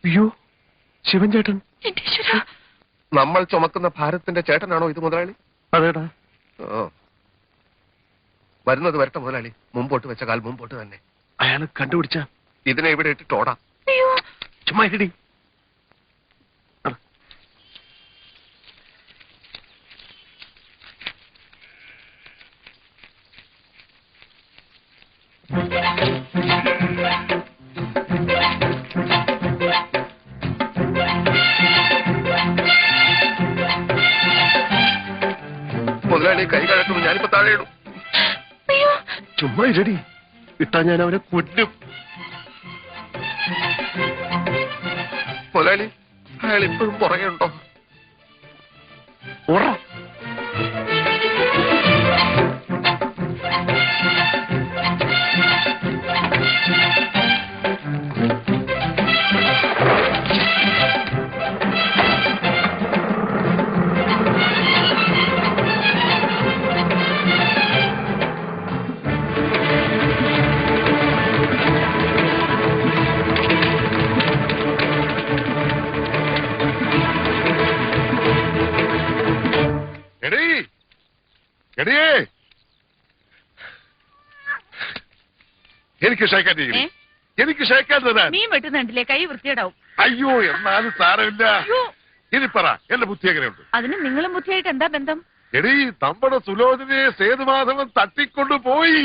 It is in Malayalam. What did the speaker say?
അയ്യോ ശിവൻ ചേട്ടൻ. നമ്മൾ ചുമക്കുന്ന ഭാരത്തിന്റെ ചേട്ടനാണോ ഇത് മുതലാളി? അതേടാ. വരുന്നത് വരട്ടെ മുതലാളി. മുമ്പോട്ട് വെച്ച കാൽ മുമ്പോട്ട് തന്നെ. അയാള് കണ്ടുപിടിച്ച ഇതിനെ ഇവിടെ ഇട്ടിട്ട് ഓടാം. ചുമ്മാ ഇടി. മുതലാളി കൈ കഴക്കുന്നു. ഞാനിപ്പോ താഴെ ഇടും. ചുമ്മാ ഇരടി. ഇട്ടാ ഞാൻ അവനെ കൊല്ലും. മുതലാളി അയാൾ ഇപ്പോഴും പുറകെ ഉണ്ടോ? ഓറ. എനിക്ക് ഷേക്കാൻ എനിക്ക് ഷേക്കാൻ തരാൻ. മീൻ വെട്ടുന്നുണ്ടില്ലേ, കൈ വൃത്തിയേടാവും. അയ്യോ എന്നാലും സാരമില്ല. ഇനി പറ എന്റെ ബുദ്ധി എങ്ങനെയുണ്ട്? അതിന് നിങ്ങളും ബുദ്ധിയായിട്ട് എന്താ ബന്ധം? എടീ നമ്മുടെ സുലോചനയെ സേതുമാധവൻ തട്ടിക്കൊണ്ടുപോയി.